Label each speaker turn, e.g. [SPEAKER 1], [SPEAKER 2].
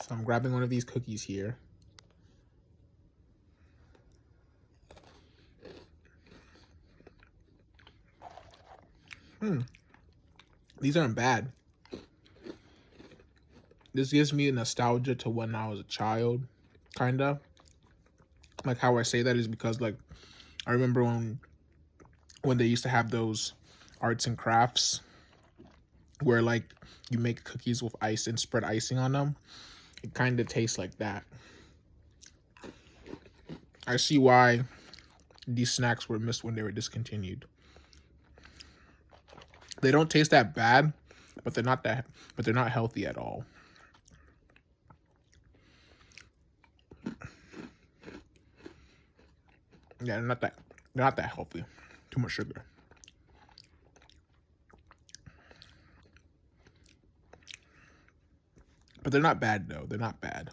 [SPEAKER 1] So I'm grabbing one of these cookies here. These aren't bad. This gives me nostalgia to when I was a child, kinda. Like how I say that is because like I remember when they used to have those arts and crafts where like you make cookies with ice and spread icing on them. It kind of tastes like that. I see why these snacks were missed when they were discontinued. They don't taste that bad, but they're not healthy at all. Yeah, they're not that healthy. Too much sugar. But they're not bad though. They're not bad.